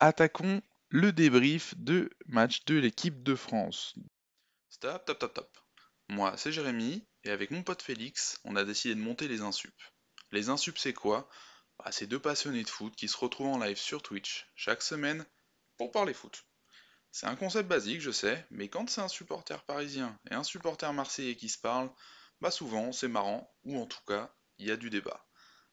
Attaquons le débrief de match de l'équipe de France. Stop, top, top, top. Moi, c'est Jérémy, et avec mon pote Félix, on a décidé de monter les insups. Les insups, c'est quoi? C'est deux passionnés de foot qui se retrouvent en live sur Twitch chaque semaine pour parler foot. C'est un concept basique, je sais, mais quand c'est un supporter parisien et un supporter marseillais qui se parlent, souvent c'est marrant, ou en tout cas, il y a du débat.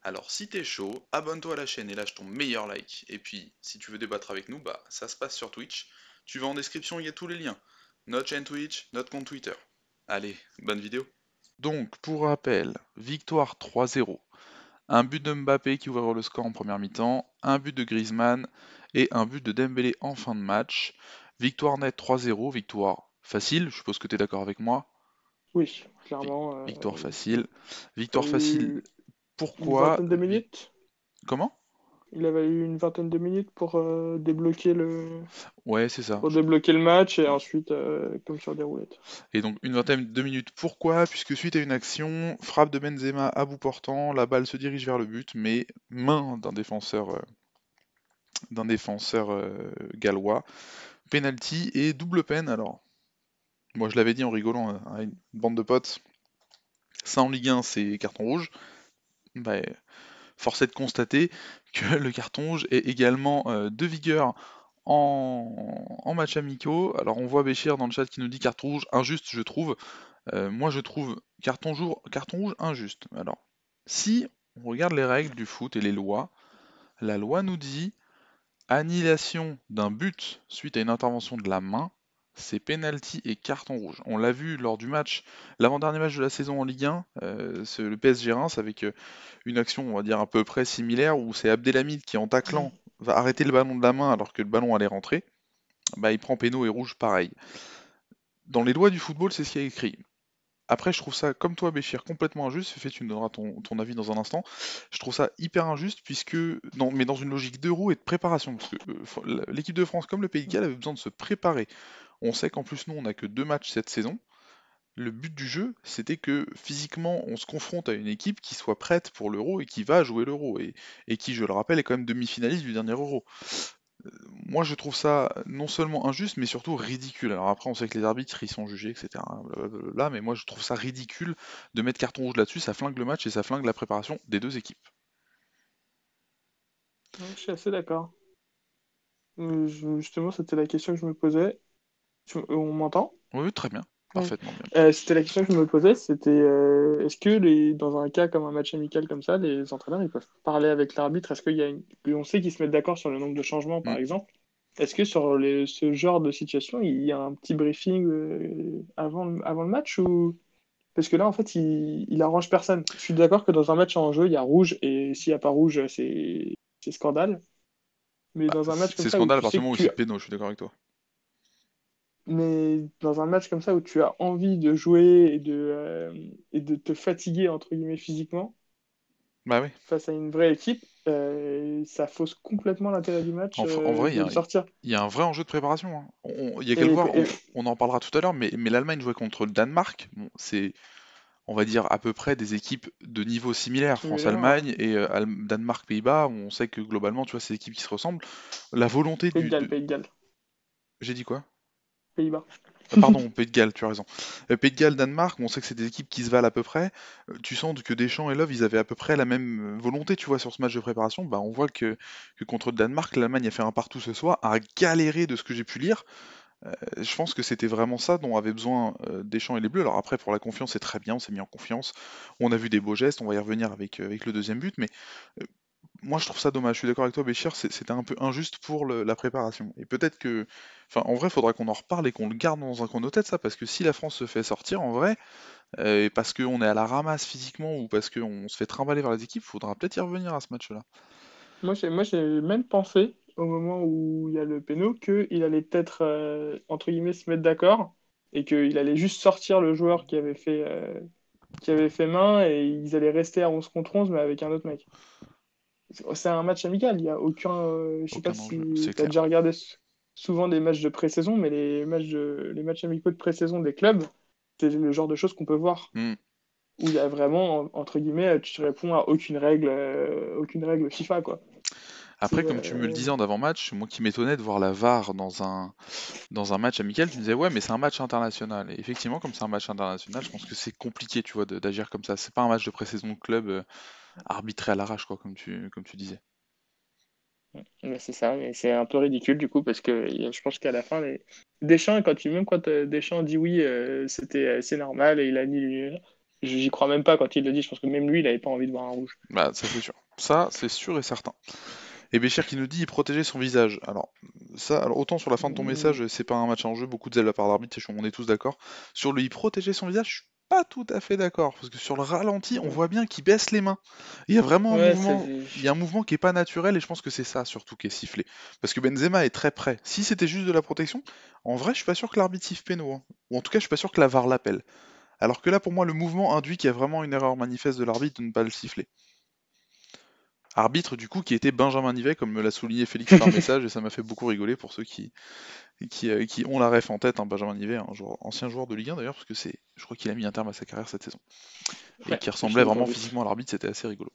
Alors si t'es chaud, abonne-toi à la chaîne et lâche ton meilleur like. Et puis, si tu veux débattre avec nous, ça se passe sur Twitch. Tu vas en description, il y a tous les liens. Notre chaîne Twitch, notre compte Twitter. Allez, bonne vidéo. Donc, pour rappel, victoire 3-0. Un but de Mbappé qui ouvre le score en première mi-temps, un but de Griezmann et un but de Dembélé en fin de match. Victoire nette 3-0, victoire facile, je suppose que tu es d'accord avec moi. Oui, Vi- clairement, Victoire il facile. a Victoire facile, fallu une pourquoi vingtaine de minutes. Comment? Il avait eu une vingtaine de minutes pour Ouais, c'est ça. débloquer le match et ensuite comme sur des roulettes. Et donc une vingtaine de minutes, pourquoi? Puisque suite à une action, frappe de Benzema à bout portant, la balle se dirige vers le but, mais main d'un défenseur gallois. Penalty et double peine. Alors, moi je l'avais dit en rigolant à une bande de potes, ça en Ligue 1 c'est carton rouge. Bah, force est de constater que le carton rouge est également de vigueur en match amicaux. Alors on voit Béchir dans le chat qui nous dit carton rouge injuste, je trouve. Moi je trouve carton rouge injuste. Alors, si on regarde les règles du foot et les lois, la loi nous dit annulation d'un but suite à une intervention de la main, c'est penalty et carton rouge. On l'a vu lors du match, l'avant-dernier match de la saison en Ligue 1, le PSG Reims, avec une action, on va dire, à peu près similaire, où c'est Abdelhamid qui, en taclant, va arrêter le ballon de la main alors que le ballon allait rentrer. Il prend péno et rouge pareil. Dans les lois du football, c'est ce qui est écrit. Après, je trouve ça, comme toi, Béchir, complètement injuste. Fais, tu me donneras ton avis dans un instant. Je trouve ça hyper injuste, mais dans une logique d'euro et de préparation. Parce que l'équipe de France, comme le Pays de Galles, avait besoin de se préparer. On sait qu'en plus, nous, on n'a que 2 matchs cette saison. Le but du jeu, c'était que physiquement, on se confronte à une équipe qui soit prête pour l'euro et qui va jouer l'euro. Et qui, je le rappelle, est quand même demi-finaliste du dernier euro. Moi, je trouve ça non seulement injuste, mais surtout ridicule. Alors après, on sait que les arbitres, ils sont jugés, etc. Là, mais moi, je trouve ça ridicule de mettre carton rouge là-dessus. Ça flingue le match et ça flingue la préparation des deux équipes. Je suis assez d'accord. Justement, c'était la question que je me posais. On m'entend? Oui, oui, très bien, Oui. parfaitement bien. C'était la question que je me posais, c'était est-ce que dans un cas comme un match amical comme ça, les entraîneurs ils peuvent parler avec l'arbitre? Est-ce qu'il y a on sait qu'ils se mettent d'accord sur le nombre de changements, par Mm. exemple? Est-ce que sur ce genre de situation, il y a un petit briefing avant le match ou parce que là en fait il arrange personne. Je suis d'accord que dans un match en jeu, il y a rouge et s'il n'y a pas rouge, c'est scandale. Mais dans un match comme C'est ça où scandale à tu partir sais du que moment où tu c'est péno, je suis d'accord avec toi. Mais dans un match comme ça où tu as envie de jouer et de te fatiguer, entre guillemets, physiquement, Bah oui. face à une vraie équipe, ça fausse complètement l'intérêt du match En vrai, de le sortir. il y a un vrai enjeu de préparation, hein. Il y a qu'à le Et, voir, et- on en parlera tout à l'heure, mais l'Allemagne jouait contre le Danemark. Bon, c'est, on va dire, à peu près des équipes de niveau similaire, similaire, ouais. France-Allemagne et Danemark-Pays-Bas, où on sait que globalement, tu vois, c'est des équipes qui se ressemblent. La volonté Pays de Galles, Pays de Galles, J'ai dit quoi? Pays-Bas. Pardon, Pays de Galles, tu as raison. Pays de Galles, Danemark, on sait que c'est des équipes qui se valent à peu près. Tu sens que Deschamps et Love, ils avaient à peu près la même volonté, tu vois, sur ce match de préparation. On voit que contre le Danemark, l'Allemagne a fait un partout ce soir, a galéré de ce que j'ai pu lire. Je pense que c'était vraiment ça dont avaient besoin Deschamps et les Bleus. Alors après, pour la confiance, c'est très bien, on s'est mis en confiance. On a vu des beaux gestes, on va y revenir avec le deuxième but, mais euh, moi je trouve ça dommage. Je suis d'accord avec toi, Béchir, c'était un peu injuste pour la préparation. Et peut-être que. Enfin, en vrai, il faudra qu'on en reparle et qu'on le garde dans un coin de nos têtes, ça, parce que si la France se fait sortir, en vrai, et parce qu'on est à la ramasse physiquement ou parce qu'on se fait trimballer vers les équipes, il faudra peut-être y revenir à ce match-là. Moi, j'ai même pensé, au moment où il y a le péno, qu'il allait peut-être, entre guillemets, se mettre d'accord et qu'il allait juste sortir le joueur qui avait fait main et ils allaient rester à 11 contre 11, mais avec un autre mec. C'est un match amical, il y a aucun. Je sais pas Aucun enjeu, si c'est tu as clair. déjà regardé souvent des matchs de pré-saison, mais les matchs amicaux de pré-saison des clubs, c'est le genre de choses qu'on peut voir. Hmm. Où il y a vraiment, entre guillemets, tu réponds à aucune règle FIFA, quoi. Après, comme tu me le disais en avant-match, moi qui m'étonnais de voir la VAR dans un match amical, tu me disais ouais, mais c'est un match international. Et effectivement, comme c'est un match international, je pense que c'est compliqué, tu vois, d'agir comme ça. C'est pas un match de pré-saison de club arbitré à l'arrache, quoi, comme tu disais. Mais c'est ça, mais c'est un peu ridicule du coup parce que je pense qu'à la fin, Deschamps, même quand Deschamps dit oui, c'est normal et il a dit, j'y crois même pas quand il le dit. Je pense que même lui, il avait pas envie de voir un rouge. Bah, ça c'est sûr. Ça, c'est sûr et certain. Et Béchir qui nous dit il protégeait son visage. Alors, ça, alors autant sur la fin de ton Mmh. message, c'est pas un match en jeu, beaucoup de zèle de la part d'arbitre, on est tous d'accord. Sur le il protégeait son visage, je suis pas tout à fait d'accord, parce que sur le ralenti, on voit bien qu'il baisse les mains. Il y a vraiment un Ouais, mouvement, il y a un mouvement qui est pas naturel, et je pense que c'est ça surtout qui est sifflé. Parce que Benzema est très près. Si c'était juste de la protection, en vrai, je suis pas sûr que l'arbitre siffle péno, hein. Ou en tout cas, je suis pas sûr que la VAR l'appelle. Alors que là, pour moi, le mouvement induit qu'il y a vraiment une erreur manifeste de l'arbitre de ne pas le siffler. Arbitre du coup qui était Benjamin Nivet, comme me l'a souligné Félix par message, et ça m'a fait beaucoup rigoler pour ceux qui ont la ref en tête, hein, Benjamin Nivet, un ancien joueur de Ligue 1 d'ailleurs, parce que je crois qu'il a mis un terme à sa carrière cette saison, et Ouais, qui j'ai ressemblait vraiment entendu. physiquement à l'arbitre, c'était assez rigolo.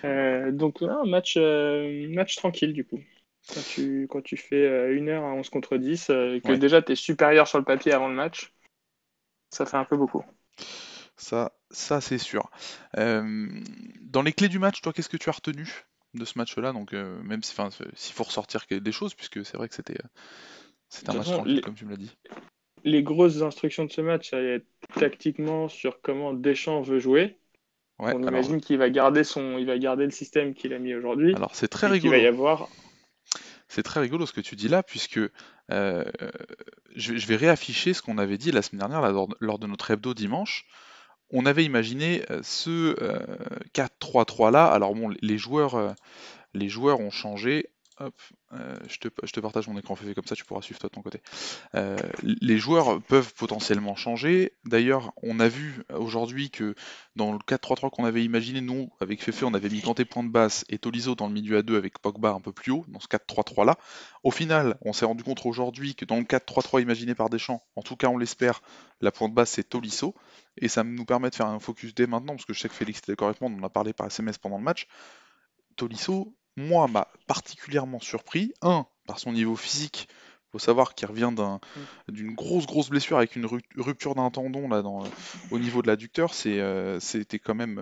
Donc là, match tranquille du coup. Quand tu fais 1 heure à 11 contre 10, que Ouais, déjà tu es supérieur sur le papier avant le match, ça fait un peu beaucoup. ça c'est sûr. Dans les clés du match, toi, qu'est-ce que tu as retenu de ce match-là? Donc même si, enfin, s'il faut ressortir des choses, puisque c'est vrai que De c'était un toute match façon, tranquille, comme tu me l'as dit. les grosses instructions de ce match, ça va être tactiquement sur comment Deschamps veut jouer. Ouais, On imagine qu'il va garder le système qu'il a mis aujourd'hui alors c'est très et qu'il va y rigolo. avoir. C'est très rigolo ce que tu dis là, puisque je vais réafficher ce qu'on avait dit la semaine dernière lors de notre hebdo dimanche. On avait imaginé ce 4-3-3 là. Alors bon, les joueurs ont changé. Hop, je te partage mon écran FF comme ça, tu pourras suivre toi de ton côté. Les joueurs peuvent potentiellement changer. D'ailleurs, on a vu aujourd'hui que dans le 4-3-3 qu'on avait imaginé, nous, avec Fefe, on avait mis Kanté point de basse et Tolisso dans le milieu à deux avec Pogba un peu plus haut, dans ce 4-3-3 là. Au final, on s'est rendu compte aujourd'hui que dans le 4-3-3 imaginé par Deschamps, en tout cas on l'espère, la pointe basse c'est Tolisso. Et ça nous permet de faire un focus dès maintenant, parce que je sais que Félix était d'accord avec moi, on en a parlé par SMS pendant le match. Tolisso, moi, m'a particulièrement surpris. Un, par son niveau physique. Il faut savoir qu'il revient d'une grosse blessure avec une rupture d'un tendon là, au niveau de l'adducteur. C'était quand même.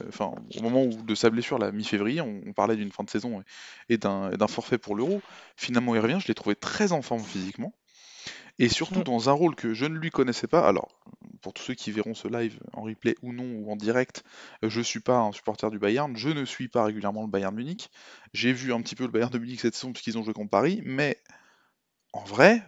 Enfin, au moment de sa blessure, la mi-février, on parlait d'une fin de saison et d'un forfait pour l'Euro. Finalement, il revient. Je l'ai trouvé très en forme physiquement. Et surtout dans un rôle que je ne lui connaissais pas. Alors, pour tous ceux qui verront ce live en replay ou non, ou en direct, je suis pas un supporter du Bayern, je ne suis pas régulièrement le Bayern Munich. J'ai vu un petit peu le Bayern de Munich cette saison puisqu'ils ont joué contre Paris, mais en vrai,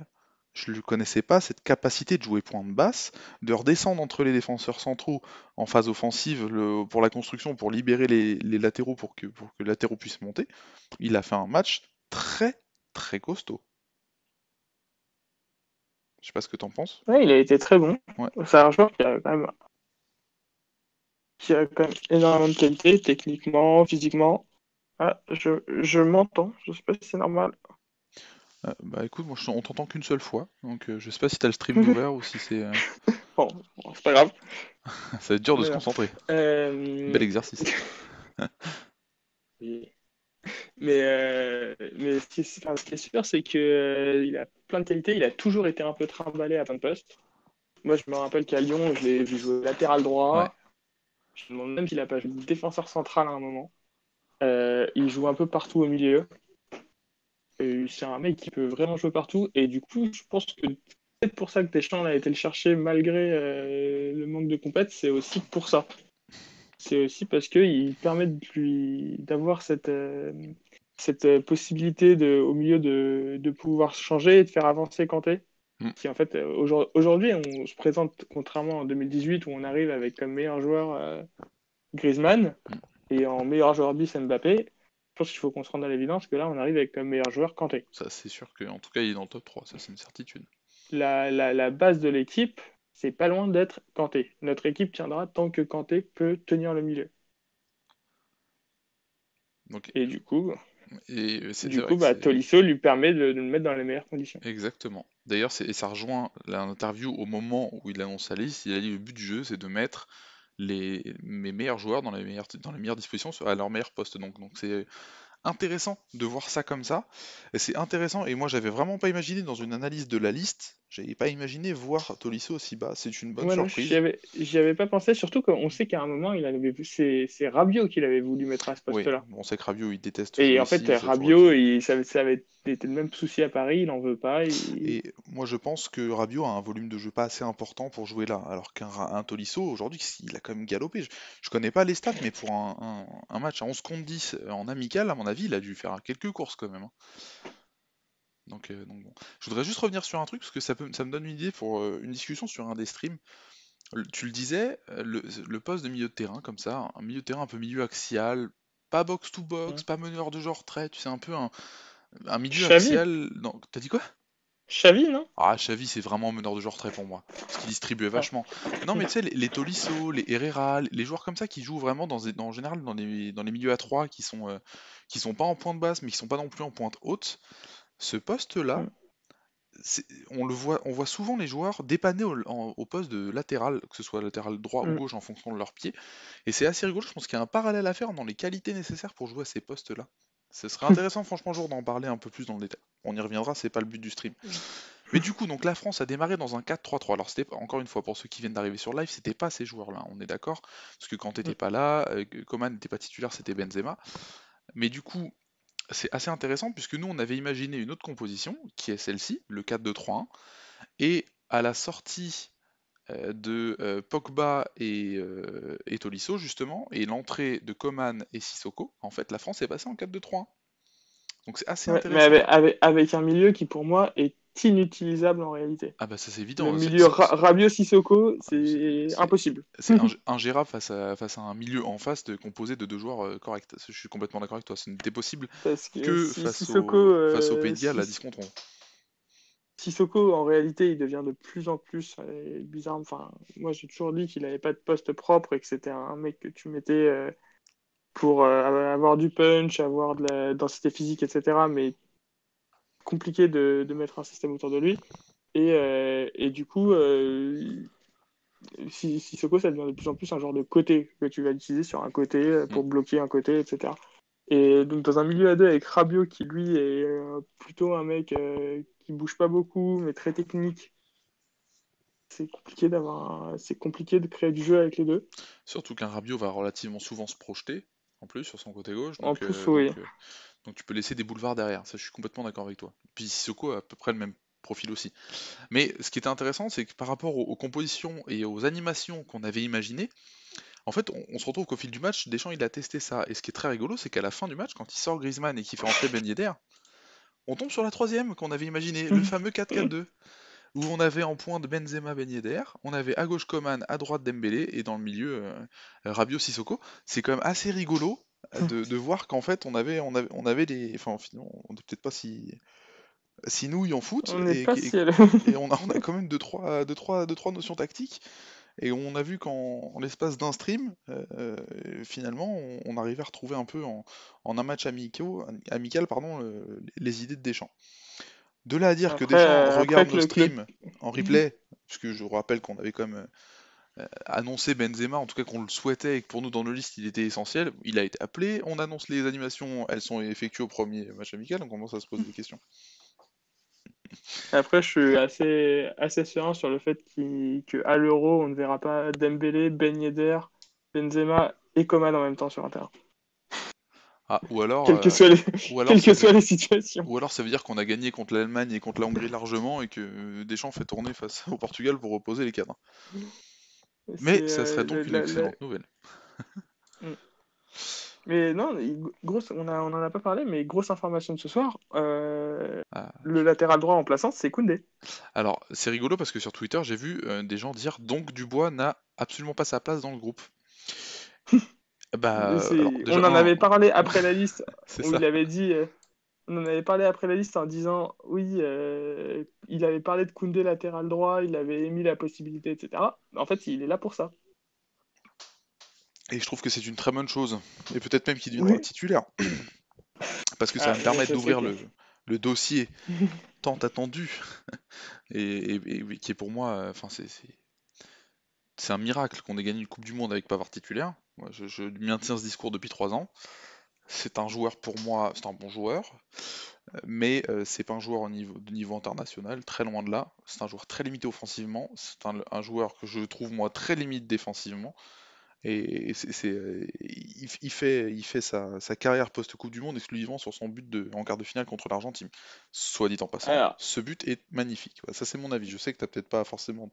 je ne connaissais pas cette capacité de jouer point de basse, de redescendre entre les défenseurs centraux en phase offensive pour la construction, pour libérer les latéraux pour que les latéraux puissent monter. Il a fait un match très costaud. Je sais pas ce que t'en penses. Ouais, il a été très bon. Ouais. C'est un joueur qui a quand même énormément de qualité, techniquement, physiquement. Ah, je m'entends, je sais pas si c'est normal. Bah écoute, moi on t'entend qu'une seule fois, donc je sais pas si t'as le stream d'ouvert ou si c'est. Bon, c'est pas grave. Ça va être dur de se Voilà. concentrer. Bel Euh, exercice. mais ce qui est sûr, c'est qu'il a plein de qualités. Il a toujours été un peu trimballé à plein de postes. Moi, je me rappelle qu'à Lyon, je l'ai vu jouer latéral Ouais. droit. Je me demande même s'il a pas joué défenseur central à un moment. Il joue un peu partout au milieu. C'est un mec qui peut vraiment jouer partout. Et du coup, je pense que peut-être pour ça que Deschamps a été le chercher malgré le manque de compète. C'est aussi pour ça. C'est aussi parce qu'il permet d'avoir cette possibilité au milieu de pouvoir changer et de faire avancer Kanté. Mm. Qui en fait, aujourd'hui, on se présente, contrairement en 2018 où on arrive avec comme meilleur joueur Griezmann Mm. et en meilleur joueur bis Mbappé. Je pense qu'il faut qu'on se rende à l'évidence que là, on arrive avec comme meilleur joueur Kanté. Ça c'est sûr que en tout cas il est dans le top 3, ça c'est une certitude. La base de l'équipe, c'est pas loin d'être Kanté. Notre équipe tiendra tant que Kanté peut tenir le milieu. Donc, Et du coup, c'est vrai que c'est Tolisso lui permet de le mettre dans les meilleures conditions. exactement. D'ailleurs, et ça rejoint l'interview au moment où il annonce sa liste. Il a dit le but du jeu, c'est de mettre mes meilleurs joueurs dans les meilleures dispositions à leur meilleur poste. Donc c'est intéressant de voir ça comme ça. Et c'est intéressant, et moi j'avais vraiment pas imaginé dans une analyse de la liste, j'avais pas imaginé voir Tolisso aussi bas. C'est une bonne Ouais, non, surprise. j'y avais pas pensé, surtout qu'on sait qu'à un moment, c'est Rabiot qui l'avait voulu mettre à ce Oui, poste-là. on sait que Rabiot il déteste Et jouer en fait, ici, ça a toujours Rabiot, été. ça avait été le même souci à Paris, il en veut pas. Et moi je pense que Rabiot a un volume de jeu pas assez important pour jouer là, alors un Tolisso aujourd'hui il a quand même galopé. Je connais pas les stats, mais pour un match à 11 contre 10 en amical, à mon avis, il a dû faire quelques courses quand même, hein. Donc bon. Je voudrais juste revenir sur un truc, parce que ça me donne une idée pour une discussion sur un des streams. Tu le disais, le poste de milieu de terrain, comme ça, un milieu de terrain un peu milieu axial, pas box to box, Ouais. pas meneur de genre trait, tu sais, un peu un milieu Xavi, axial. Non, t'as dit quoi? Xavi, non? Ah, Xavi, c'est vraiment un meneur de genre trait pour moi, parce qu'il distribuait Ah, vachement. Non, mais tu sais, les Tolisso, les Herrera, les joueurs comme ça qui jouent vraiment en général dans les milieux à 3 qui sont pas en pointe basse, mais qui sont pas non plus en pointe haute. Ce poste-là, hmm, on voit souvent les joueurs dépanner au poste de latéral, que ce soit latéral droit ou hmm. gauche en fonction de leur pied. Et c'est assez rigolo, je pense qu'il y a un parallèle à faire dans les qualités nécessaires pour jouer à ces postes-là. Ce serait intéressant, franchement, un jour d'en parler un peu plus dans le détail. On y reviendra, c'est pas le but du stream. Mais du coup, donc la France a démarré dans un 4-3-3. Alors, c'était encore une fois pour ceux qui viennent d'arriver sur live, c'était pas ces joueurs-là, on est d'accord. Parce que quand t'étais pas là, Coman n'était pas titulaire, c'était Benzema. Mais du coup, c'est assez intéressant puisque nous, on avait imaginé une autre composition, qui est celle-ci, le 4-2-3-1. Et à la sortie de Pogba et Tolisso, justement, et l'entrée de Coman et Sissoko, en fait, la France est passée en 4-2-3-1. Donc c'est assez Ouais, mais intéressant. avec un milieu qui, pour moi, est inutilisable en réalité. Ah bah ça c'est Le évident, milieu Rabiot-Sissoko, ah, mais c'est impossible. c'est ingérable face à un milieu en face composé de deux joueurs corrects. Je suis complètement d'accord avec toi, ce n'était possible Parce que que si Sissoko, face au Pays de Galles à 10 contre 11. Sissoko, en réalité, il devient de plus en plus bizarre. Enfin, moi, j'ai toujours dit qu'il n'avait pas de poste propre et que c'était un mec que tu mettais pour avoir du punch, avoir de la densité physique, etc. Mais compliqué de mettre un système autour de lui. Et du coup, Sissoko, ça devient de plus en plus un genre de côté que tu vas utiliser sur un côté Mm. pour bloquer un côté, etc. Et donc, dans un milieu à deux avec Rabiot, qui lui est plutôt un mec qui bouge pas beaucoup, mais très technique, c'est compliqué de créer du jeu avec les deux. Surtout qu'un Rabiot va relativement souvent se projeter, en plus, sur son côté gauche, En plus, oui. donc tu peux laisser des boulevards derrière, ça je suis complètement d'accord avec toi. Puis Sissoko a à peu près le même profil aussi. Mais ce qui était intéressant, c'est que par rapport aux compositions et aux animations qu'on avait imaginées, en fait, on se retrouve qu'au fil du match, Deschamps il a testé ça. Et ce qui est très rigolo, c'est qu'à la fin du match, quand il sort Griezmann et qu'il fait entrer Ben Yedder, on tombe sur la troisième qu'on avait imaginé, le fameux 4-4-2, où on avait en pointe Benzema Ben Yedder, on avait à gauche Coman, à droite Dembélé, et dans le milieu Rabiot Sissoko. C'est quand même assez rigolo de voir qu'en fait on avait des. Enfin, finalement, on n'est peut-être pas si nouilles en foot, On n'est pas si... et on a quand même deux, trois notions tactiques. Et on a vu qu'en l'espace d'un stream, finalement, on arrivait à retrouver un peu en un match amical pardon, les idées de Deschamps. De là à dire que Deschamps Après regarde que nos le... streams en replay, puisque je vous rappelle qu'on avait quand même annoncé Benzema, en tout cas qu'on le souhaitait et que pour nous dans nos listes il était essentiel, il a été appelé, on annonce les animations, elles sont effectuées au premier match amical, on commence à se poser des questions. Après, je suis assez serein sur le fait qu'à l'Euro, on ne verra pas Dembélé, Ben Yedder, Benzema et Coman en même temps sur un terrain. Ah, Quelles que soient les, ou alors quelles ça que veut, soient les situations. ou alors ça veut dire qu'on a gagné contre l'Allemagne et contre la Hongrie largement et que Deschamps fait tourner face au Portugal pour reposer les cadres. C'est Mais ça serait donc une excellente nouvelle. Mm. Mais non, on en a pas parlé, mais grosse information de ce soir, Ah. le latéral droit remplaçant, c'est Koundé. Alors, c'est rigolo parce que sur Twitter, j'ai vu des gens dire donc Dubois n'a absolument pas sa place dans le groupe. Bah, alors déjà, On en avait parlé après la liste c'est où ça. il avait dit, on en avait parlé après la liste en disant, oui, il avait parlé de Koundé latéral droit, il avait émis la possibilité, etc. En fait, il est là pour ça. Et je trouve que c'est une très bonne chose. Et peut-être même qu'il deviendra Oui. titulaire. Parce que ça va Ah, me mais permettre je sais d'ouvrir que. le dossier tant attendu et qui est pour moi, enfin, c'est un miracle qu'on ait gagné une Coupe du Monde avec Pavard titulaire. Moi, je maintiens ce discours depuis 3 ans. C'est un joueur pour moi, c'est un bon joueur, mais c'est pas un joueur de niveau international, très loin de là. C'est un joueur très limité offensivement, c'est un joueur que je trouve moi très limite défensivement. Et il fait sa carrière post-Coupe du Monde exclusivement sur son but en quart de finale contre l'Argentine. Soit dit en passant, Alors, ce but est magnifique. Voilà, ça c'est mon avis. Je sais que t'as peut-être pas forcément,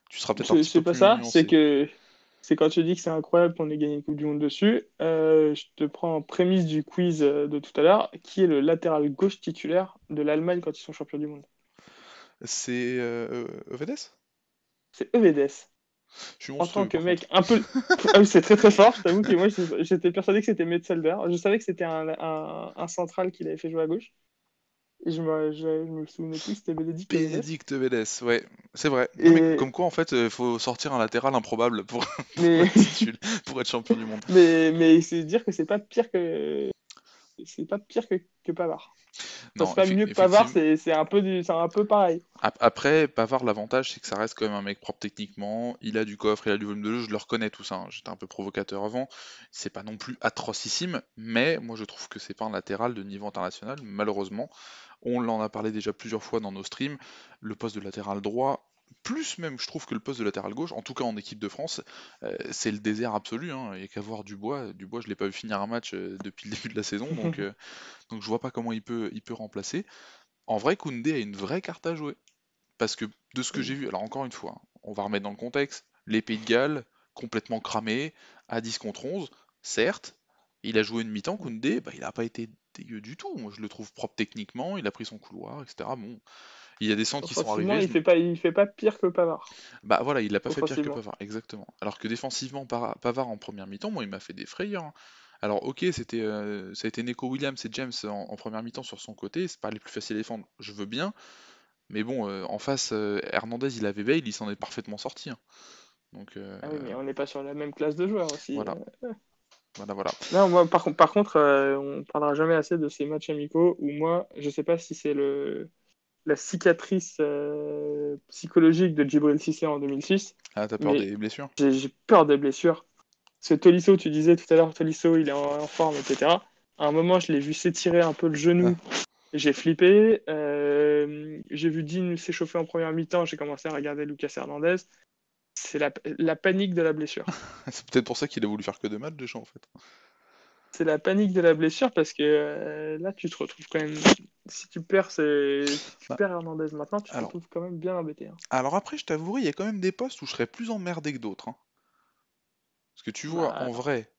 tu seras peut-être un petit peu c'est pas plus ça, nuancé. c'est quand tu dis que c'est incroyable qu'on ait gagné une Coupe du Monde dessus. Je te prends en prémisse du quiz de tout à l'heure, qui est le latéral gauche titulaire de l'Allemagne quand ils sont champions du monde. C'est Euvedes? C'est Evedes. Je suis En tant monstrueux que par contre. mec un peu. Ah oui, c'est très très fort. Je t'avoue que moi j'étais persuadé que c'était Metzelder. Je savais que c'était un central qu'il avait fait jouer à gauche. Et je me souvenais plus que c'était Bénédicte Evedes. Bénédicte Euvedes, ouais, c'est vrai. Non mais Et comme quoi en fait, faut sortir un latéral improbable pour, pour mais être pour être champion du monde. mais c'est dire que c'est pas pire que Pavard. Enfin, Non, c'est pas mieux que Pavard, effectivement. c'est un peu pareil. Après, Pavard, l'avantage, c'est que ça reste quand même un mec propre techniquement. Il a du coffre, il a du volume de jeu, je le reconnais tout ça, hein. J'étais un peu provocateur avant. C'est pas non plus atrocissime, mais moi je trouve que c'est pas un latéral de niveau international, malheureusement. On l'en a parlé déjà plusieurs fois dans nos streams. Le poste de latéral droit, plus même, je trouve que le poste de latéral gauche, en tout cas en équipe de France, c'est le désert absolu, hein. Il n'y a qu'à voir Dubois. Dubois, je l'ai pas vu finir un match depuis le début de la saison, donc je vois pas comment il peut remplacer. En vrai, Koundé a une vraie carte à jouer. Parce que de ce que j'ai vu, alors encore une fois, hein, on va remettre dans le contexte, les Pays de Galles, complètement cramés, à 10 contre 11, certes, il a joué une mi-temps, Koundé, bah, il n'a pas été dégueu du tout. Moi, je le trouve propre techniquement, il a pris son couloir, etc. Bon, il y a des centres qui sont Offensivement, arrivés, il fait pas pire que Pavard. bah voilà, il l'a pas fait pire que Offensivement. Pavard, exactement. Alors que défensivement, Pavard en première mi-temps, moi, il m'a fait des frayeurs, hein. Alors ok, ça a été Neco Williams et James en première mi-temps sur son côté, c'est pas les plus faciles à défendre, je veux bien, mais bon, en face, Hernandez, il avait Bale, il s'en est parfaitement sorti, hein. Donc Ah oui, mais on n'est pas sur la même classe de joueurs aussi. voilà, voilà. Non, moi, par contre, on parlera jamais assez de ces matchs amicaux où moi, je sais pas si c'est la cicatrice psychologique de Djibril Cissé en 2006, Ah, t'as peur mais des blessures? j'ai peur des blessures. Ce Tolisso, tu disais tout à l'heure, Tolisso, il est en forme, etc. À un moment, je l'ai vu s'étirer un peu le genou. Ah, J'ai flippé. J'ai vu Dean s'échauffer en première mi-temps. J'ai commencé à regarder Lucas Hernandez. C'est la panique de la blessure. c'est peut-être pour ça qu'il a voulu faire que 2 matchs, Deschamps, en fait. C'est la panique de la blessure parce que là, tu te retrouves quand même. Si tu Bah, perds Hernandez maintenant, tu te alors, retrouves quand même bien embêté, hein. alors après, je t'avouerai, il y a quand même des postes où je serais plus emmerdé que d'autres, hein. Parce que tu vois, Bah, en vrai,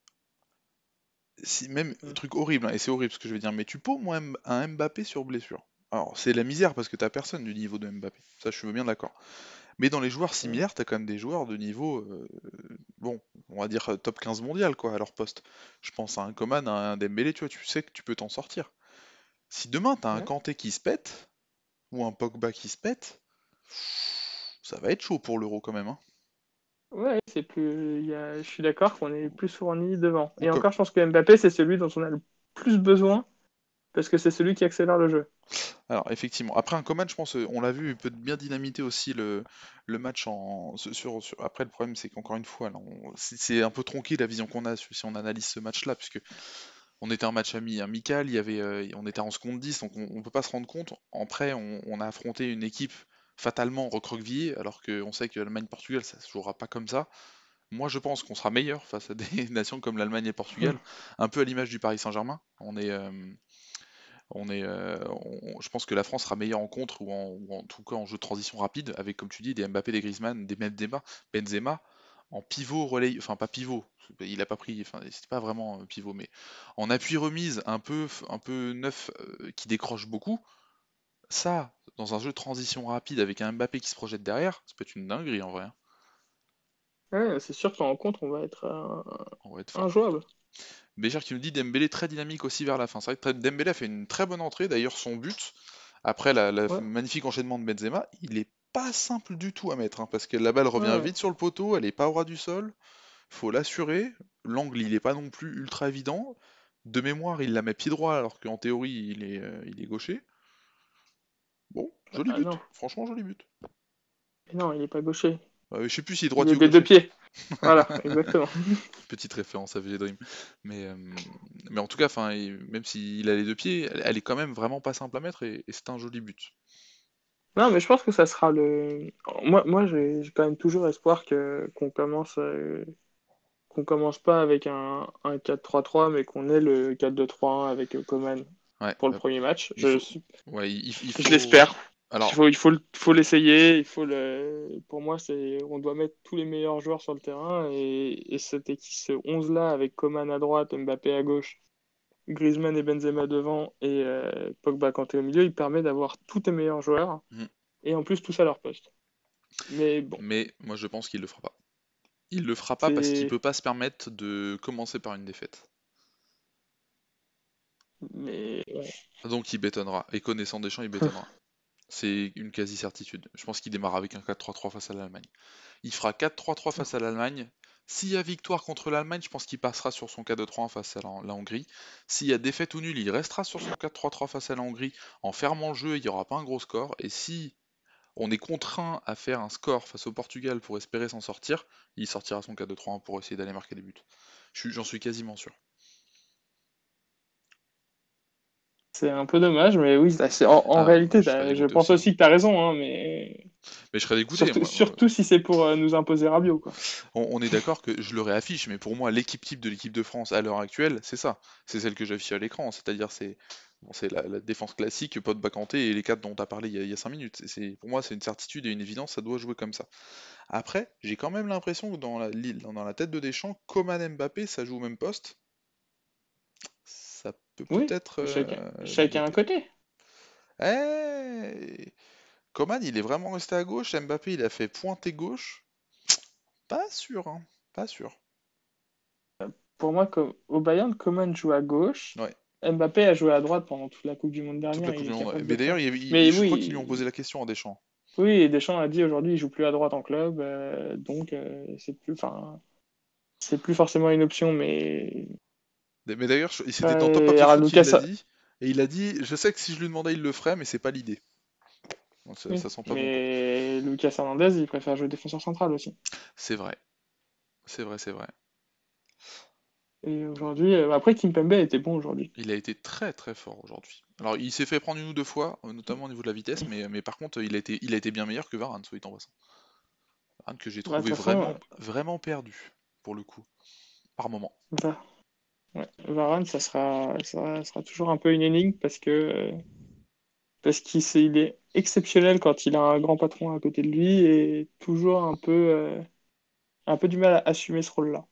si même hmm. truc horrible, hein, et c'est horrible ce que je vais dire, mais tu peux au moins un Mbappé sur blessure. Alors, c'est la misère parce que t'as personne du niveau de Mbappé. Ça, je suis bien d'accord. Mais dans les joueurs Hmm. similaires, t'as quand même des joueurs de niveau, bon, on va dire top 15 mondial, quoi, à leur poste. Je pense à un Coman, à un Dembélé, tu vois, tu sais que tu peux t'en sortir. Si demain t'as un Ouais. Kanté qui se pète, ou un Pogba qui se pète, ça va être chaud pour l'Euro quand même, hein. Ouais, je suis d'accord qu'on est plus fourni devant. Ou Et comme- encore, je pense que Mbappé, c'est celui dont on a le plus besoin parce que c'est celui qui accélère le jeu. Alors effectivement, après un Coman, je pense, on l'a vu, il peut bien dynamiter aussi le match Après le problème c'est qu'encore une fois, là, c'est un peu tronqué la vision qu'on a si on analyse ce match-là, puisque on était un match amical, on était en seconde 10, donc on peut pas se rendre compte. Après, on a affronté une équipe fatalement recroquevillée, alors qu'on sait que l'Allemagne-Portugal, ça se jouera pas comme ça. Moi, je pense qu'on sera meilleur face à des nations comme l'Allemagne et le Portugal, un peu à l'image du Paris Saint-Germain. Je pense que la France sera meilleure en contre ou en tout cas en jeu de transition rapide, avec, comme tu dis, des Mbappé, des Griezmann, des Benzema, en pivot relais, enfin pas pivot, il a pas pris, enfin c'était pas vraiment pivot, mais en appui remise un peu neuf, qui décroche beaucoup. Ça, dans un jeu de transition rapide avec un Mbappé qui se projette derrière, ça peut être une dinguerie en vrai, hein. Ouais, c'est sûr qu'en contre, on va être On va être fort. injouable. Béchir qui nous dit Dembélé très dynamique aussi vers la fin. C'est vrai que Dembélé a fait une très bonne entrée. D'ailleurs, son but, après la Ouais, magnifique enchaînement de Benzema, il est pas simple du tout à mettre, hein, parce que la balle revient ouais. vite sur le poteau, elle est pas au ras du sol, faut l'assurer. L'angle, il est pas non plus ultra évident. De mémoire, il la met pied droit, alors qu'en théorie, il est gaucher. Bon, joli Ah non, but. Franchement, joli but. mais non, il est pas gaucher. Je sais plus s'il est Il est droitier ou des deux gaucher. pieds. Voilà, exactement. Petite référence à VG Dream. Mais, mais en tout cas, enfin, même s'il a les deux pieds, elle est quand même vraiment pas simple à mettre et c'est un joli but. Non, mais je pense que ça sera le. Moi j'ai quand même toujours espoir qu'on commence pas avec un 4-3-3, mais qu'on ait le 4-2-3-1 avec Coman Ouais, pour le bah, premier match. il faut, ouais, il Je faut. l'espère. Alors, Faut l'essayer. Pour moi, on doit mettre tous les meilleurs joueurs sur le terrain et ce 11-là avec Coman à droite, Mbappé à gauche, Griezmann et Benzema devant et Pogba Kanté au milieu, il permet d'avoir tous tes meilleurs joueurs hmm, et en plus tous à leur poste. Mais bon, mais moi je pense qu'il le fera pas. Il le fera pas parce qu'il c'est. peut pas se permettre de commencer par une défaite. Mais ouais. Donc il bétonnera. Et connaissant Deschamps, il bétonnera. C'est une quasi-certitude. Je pense qu'il démarre avec un 4-3-3 face à l'Allemagne. Il fera 4-3-3 face à l'Allemagne. S'il y a victoire contre l'Allemagne, je pense qu'il passera sur son 4-2-3-1 face à la Hongrie. S'il y a défaite ou nul, il restera sur son 4-3-3 face à la Hongrie en fermant le jeu, il n'y aura pas un gros score. Et si on est contraint à faire un score face au Portugal pour espérer s'en sortir, il sortira son 4-2-3-1 pour essayer d'aller marquer des buts. J'en suis quasiment sûr. C'est un peu dommage, mais oui, en Ah, réalité, je serais je dégoûté pense aussi, hein. aussi que tu as raison, hein, mais Mais je serais dégoûté, surtout, moi. surtout si c'est pour nous imposer Rabiot, quoi. On est d'accord que je le réaffiche, mais pour moi, l'équipe type de l'équipe de France à l'heure actuelle, c'est ça. C'est celle que j'affiche à l'écran. C'est-à-dire, c'est la défense classique, Pod Bakanté et les quatre dont tu as parlé il y a 5 minutes. Pour moi, c'est une certitude et une évidence, ça doit jouer comme ça. Après, j'ai quand même l'impression que dans la tête de Deschamps, Coman Mbappé, ça joue au même poste. Ça peut Oui, peut-être chacun un dégoûter. côté. Coman, il est vraiment resté à gauche. Mbappé, il a fait pointer gauche. Pas sûr, hein. Pas sûr. Pour moi, au Bayern, Coman joue à gauche. Ouais. Mbappé a joué à droite pendant toute la Coupe du Monde Toute la dernière, Coupe il du est Monde. capable de Mais le faire. d'ailleurs, Mais je crois qu'ils lui ont posé oui, la question à Deschamps. oui, et Deschamps a dit aujourd'hui, il joue plus à droite en club, donc enfin, c'est plus forcément une option, mais Mais d'ailleurs, c'était dans Top of the alors, Foot qu'il l'a dit. Et il a dit, je sais que si je lui demandais, il le ferait, mais c'est pas l'idée. Donc oui, ça sent pas bon, quoi. mais Lucas Hernandez, il préfère jouer défenseur central aussi. C'est vrai. C'est vrai, c'est vrai. Et aujourd'hui, après Kimpembe était bon aujourd'hui. Il a été très très fort aujourd'hui. Alors, il s'est fait prendre une ou deux fois, notamment au niveau de la vitesse, mais par contre, il a été bien meilleur que Varane, soit dit en passant. Varane que j'ai Bah, de trouvé toute façon, vraiment, vraiment perdu, pour le coup, par moment. Va- ouais, Varane, ça sera toujours un peu une énigme parce il est exceptionnel quand il a un grand patron à côté de lui et toujours un peu du mal à assumer ce rôle-là.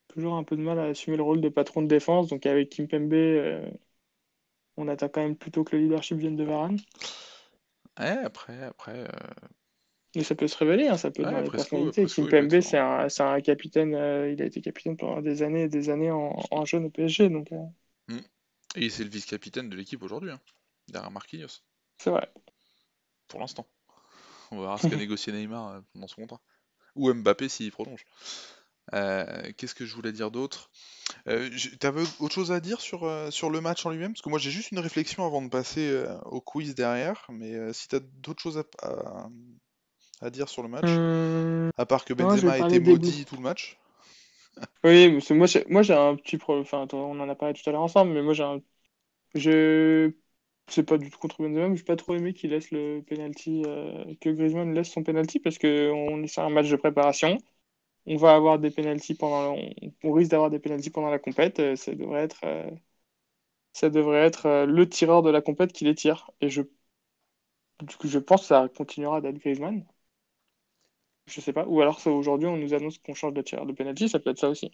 Toujours un peu de mal à assumer le rôle de patron de défense. Donc avec Kimpembe, on attend quand même plutôt que le leadership vienne de Varane. Après, Mais ça peut se révéler, hein, ça peut dans ouais, les Presco, personnalités. Presco, il peut être Kimpembe, fort, hein. c'est un capitaine, il a été capitaine pendant des années et des années en jeune au PSG. Donc Mm. Et c'est le vice-capitaine de l'équipe aujourd'hui, hein, derrière Marquinhos, c'est vrai. pour l'instant. On va voir ce qu'a négocié Neymar dans son contrat. Ou Mbappé s'il prolonge. Qu'est-ce que je voulais dire d'autre? T'avais autre chose à dire sur le match en lui-même? Parce que moi j'ai juste une réflexion avant de passer au quiz derrière, mais si t'as d'autres choses à dire sur le match, Hum, à part que non, je Benzema vais a été parler des maudit blessés. tout le match. Oui, mais moi j'ai un petit problème. Enfin, attends, on en a parlé tout à l'heure ensemble, mais moi je c'est pas du tout contre Benzema, mais j'ai pas trop aimé qu'il laisse le penalty, que Griezmann laisse son penalty parce que on est sur un match de préparation. On va avoir des penalties on risque d'avoir des penalties pendant la compète. Ça devrait être le tireur de la compète qui les tire. Et du coup, je pense que ça continuera d'être Griezmann. Je sais pas. Ou alors aujourd'hui on nous annonce qu'on change de tireur de penalty, ça peut être ça aussi.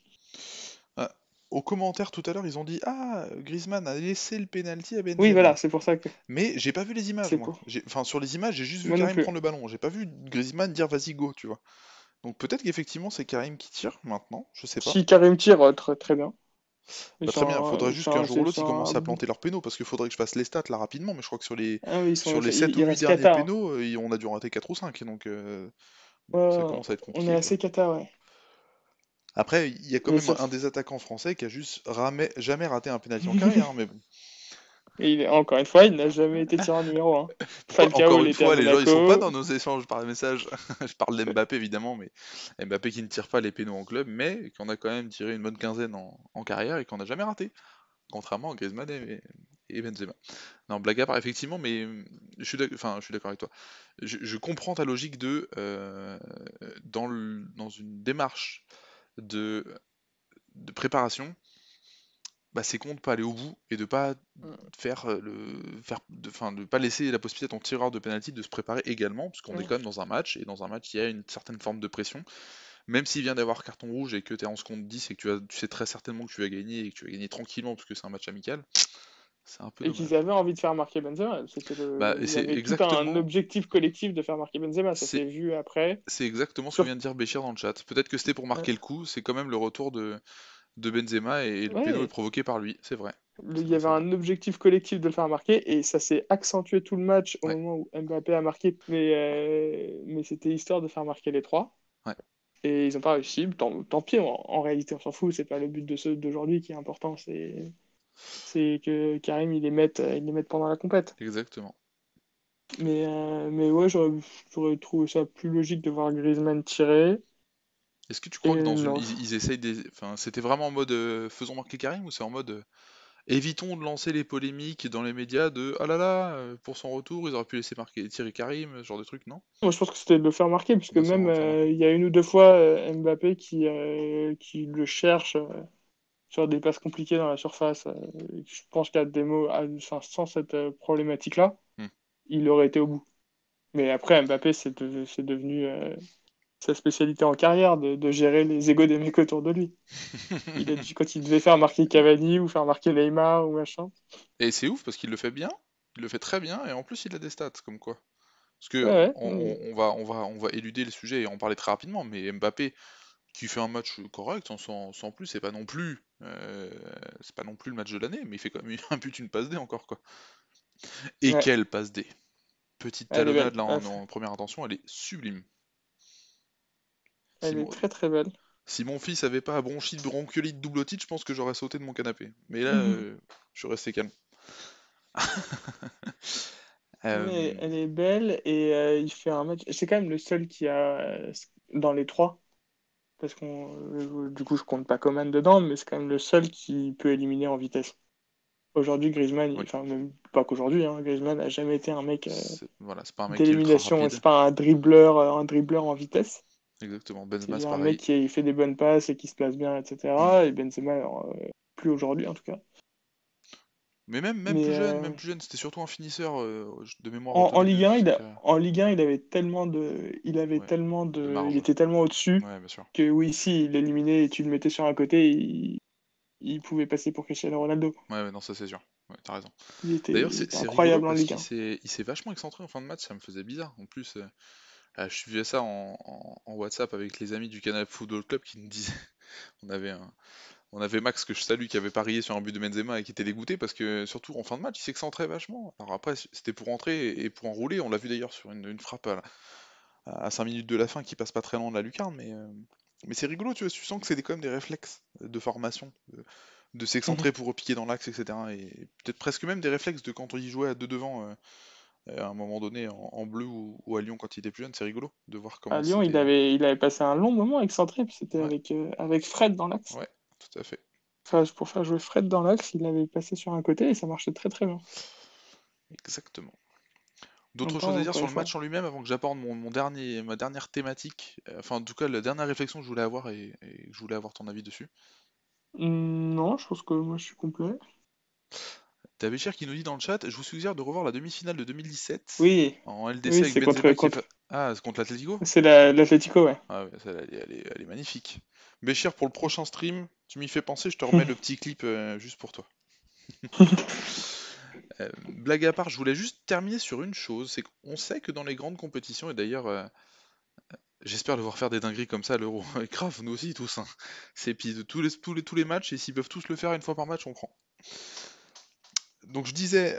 Ah, aux commentaires tout à l'heure, ils ont dit ah, Griezmann a laissé le penalty à Oui, Benzema. voilà, c'est pour ça que Mais j'ai pas vu les images, c'est moi. pour. Enfin, sur les images, j'ai juste vu Moi non Karim plus. prendre le ballon. J'ai pas vu Griezmann dire vas-y go, tu vois. Donc peut-être qu'effectivement c'est Karim qui tire maintenant, je sais pas. Si Karim tire, très, très bien. Bah très bien, faudrait juste qu'un jour ou C'est l'autre ils sur commencent à planter leurs pénaux, parce qu'il faudrait que je fasse les stats là rapidement, mais je crois que Ah oui, sur les 7 ou il 8 reste derniers Qatar, hein. pénaux, on a dû en rater 4 ou 5, donc Ouais, ça ouais, commence à être on est compliqué quoi. assez Qatar, ouais. Après, il y a quand Mais même ça, un des attaquants français qui a juste jamais raté un penalty en carrière, hein, mais bon. et encore une fois, il n'a jamais été tireur numéro un. Falcao, encore il une était à fois, les gens ils sont pas Monaco. dans nos échanges par message. Je parle d'Mbappé évidemment, mais Mbappé qui ne tire pas les pénaux en club, mais qui en a quand même tiré une bonne quinzaine en carrière et qu'on n'a jamais raté, contrairement à Griezmann et Benzema. Non, blague à part, effectivement, mais je suis d'accord avec toi. Je comprends ta logique dans une démarche de, de préparation, bah, c'est con de pas aller au bout et de pas faire de pas laisser la possibilité à ton tireur de penalty de se préparer également, parce qu'on est Mm. quand même dans un match, et dans un match il y a une certaine forme de pression, même s'il vient d'avoir carton rouge et que tu es 11 contre 10 et que tu sais très certainement que tu vas gagner et que tu vas gagner tranquillement parce que c'est un match amical, c'est un peu Et qu'ils dommage. avaient envie de faire marquer Benzema. Bah, et Il y avait tout un objectif collectif de faire marquer Benzema. Ça c'est s'est vu après. c'est exactement ce que Sur... vient de dire Béchir dans le chat. Peut-être que c'était pour marquer le coup, c'est quand même le retour de Benzema et le péno est Ouais, provoqué par lui, c'est vrai. C'est il y vrai, avait c'est vrai. un objectif collectif de le faire marquer et ça s'est accentué tout le match au Ouais, moment où Mbappé a marqué. Mais c'était histoire de faire marquer les trois. ouais, Et ils n'ont pas réussi. Tant pis, en réalité, on s'en fout. C'est pas le but de ceux d'aujourd'hui qui est important. C'est que Karim, il les mette pendant la compète. exactement. Mais ouais, j'aurais trouvé ça plus logique de voir Griezmann tirer. Est-ce que tu crois que Et non. ils essayent enfin, c'était vraiment en mode faisons marquer Karim ou c'est en mode évitons de lancer les polémiques dans les médias de ah là là, pour son retour, ils auraient pu laisser marquer Thierry Karim, ce genre de truc, non? Moi, je pense que c'était de le faire marquer, puisque Ouais, c'est même vraiment de faire marquer. il y a une ou deux fois Mbappé qui le cherche sur des passes compliquées dans la surface. Je pense qu'il y a des mots, enfin, sans cette problématique-là, Hmm. il aurait été au bout. Mais après, Mbappé, c'est devenu sa spécialité en carrière de gérer les égos des mecs autour de lui. Il a dit quand il devait faire marquer Cavani ou faire marquer Neymar ou machin. Et c'est ouf parce qu'il le fait bien, il le fait très bien et en plus il a des stats comme quoi. Parce que Ouais, ouais. on va éluder le sujet et en parler très rapidement, mais Mbappé qui fait un match correct, sans plus, c'est pas non plus le match de l'année, mais il fait quand même un but, une passe D encore quoi. Et Ouais, quelle passe D! Petite elle est belle. talonnade là en première intention, elle est sublime. Si Elle est mon, très très belle. si mon fils avait pas bronchiolite, double otite, je pense que j'aurais sauté de mon canapé. Mais là, je suis resté calme. Ouais, Euh, elle est belle et il fait un match. C'est quand même le seul qui a dans les trois, parce qu'on du coup je compte pas Coman dedans, mais c'est quand même le seul qui peut éliminer en vitesse. Aujourd'hui, Griezmann, oui, enfin même pas qu'aujourd'hui, hein, Griezmann a jamais été un mec voilà, c'est pas un mec qui est ultra d'élimination. C'est rapide. pas un dribbleur en vitesse. Exactement, Benzema C'est c'est un mec pareil. qui fait des bonnes passes et qui se place bien, Hmm. etc. Et Benzema, alors, plus aujourd'hui en tout cas. Mais Mais même plus jeune, c'était surtout un finisseur de mémoire au en début de Ligue 1, sa carrière. en Ligue 1, Ouais, de il marge. était tellement au-dessus Ouais, bien sûr. que oui, si il l'éliminait et tu le mettais sur un côté, il pouvait passer pour Cristiano Ronaldo. Ouais, ouais, non, ça c'est sûr. Ouais, t'as raison. D'ailleurs, Il était c'est rigolo incroyable en parce Ligue 1. il s'est vachement excentré en fin de match, ça me faisait bizarre. En plus, je suivais ça en WhatsApp avec les amis du Canal Football Club qui me disaient, on avait on avait Max que je salue qui avait parié sur un but de Benzema et qui était dégoûté parce que surtout en fin de match il s'excentrait vachement. Alors après c'était pour entrer et pour enrouler, on l'a vu d'ailleurs sur une frappe à 5 minutes de la fin qui passe pas très loin de la lucarne, mais c'est rigolo, tu vois, tu sens que c'est quand même des réflexes de formation, de Mhm. s'excentrer pour repiquer dans l'axe, etc. Et peut-être presque même des réflexes de quand on y jouait à deux devant à un moment donné en bleu ou à Lyon quand il était plus jeune, c'est rigolo de voir À comment Lyon, c'était. il avait passé un long moment excentré, puis c'était Ouais, avec Fred dans l'axe. ouais, tout à fait. Enfin, pour faire jouer Fred dans l'axe, il avait passé sur un côté et ça marchait très très bien. Exactement. En même D'autres choses temps, à dire encore sur une le fois. match en lui-même avant que j'apporte ma dernière thématique, enfin en tout cas la dernière réflexion que je voulais avoir et que je voulais avoir ton avis dessus. Non, je pense que moi je suis complet. T'as Béchir qui nous dit dans le chat, je vous suggère de revoir la demi-finale de 2017 Oui, en LDC oui, avec Benzema qui est contre Ah, c'est contre l'Atlético? c'est l'Atlético, ouais. Ah ouais, celle-là, elle est magnifique. Béchir, pour le prochain stream, tu m'y fais penser, je te remets le petit clip juste pour toi. Blague à part, je voulais juste terminer sur une chose, c'est qu'on sait que dans les grandes compétitions, et d'ailleurs j'espère le voir faire des dingueries comme ça à l'Euro, et grave, nous aussi tous, hein. C'est puis de tous les matchs, et s'ils peuvent tous le faire une fois par match, on prend. Donc je disais,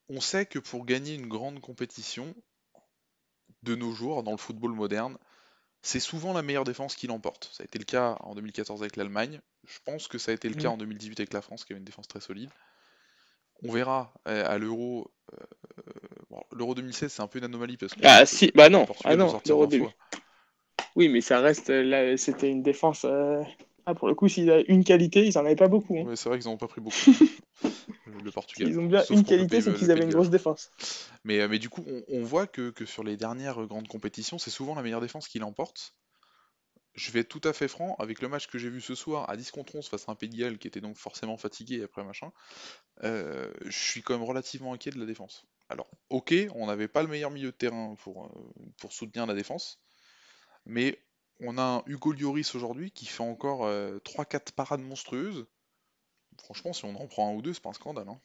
on sait que pour gagner une grande compétition, de nos jours, dans le football moderne, c'est souvent la meilleure défense qui l'emporte. Ça a été le cas en 2014 avec l'Allemagne, je pense que ça a été le cas Mhm. en 2018 avec la France, qui avait une défense très solide. On verra à l'Euro. Bon, l'Euro 2016, c'est un peu une anomalie parce que Ah si, bah le non, ah Portugal peut non, sortir l'Euro 20 2000. fois. Oui, mais ça reste, là, c'était une défense. Ah, pour le coup, s'ils avaient une qualité, ils en avaient pas beaucoup, hein. Ouais, c'est vrai qu'ils n'en ont pas pris beaucoup, le Portugal. S'ils ont bien Sauf une contre qualité, c'est Le qu'ils Pays avaient de une Galles. grosse défense. Mais du coup, on voit que sur les dernières grandes compétitions, c'est souvent la meilleure défense qui l'emporte. Je vais être tout à fait franc, avec le match que j'ai vu ce soir à 10 contre 11 face à un Pays de Galles qui était donc forcément fatigué après machin, je suis quand même relativement inquiet de la défense. Alors, ok, on n'avait pas le meilleur milieu de terrain pour soutenir la défense, mais on a un Hugo Lloris aujourd'hui qui fait encore 3-4 parades monstrueuses. Franchement, si on en prend un ou deux, c'est pas un scandale, hein.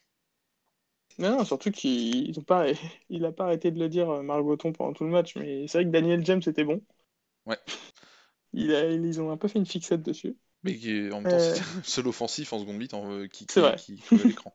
Non, non, surtout qu'ils ont pas, il a pas arrêté de le dire, Marc Breton, pendant tout le match. Mais c'est vrai que Daniel James était bon. Ouais, Ils ont un peu fait une fixette dessus. mais en même temps, Euh, c'était le seul offensif en seconde mi-temps c'est vrai. qui crevait l'écran.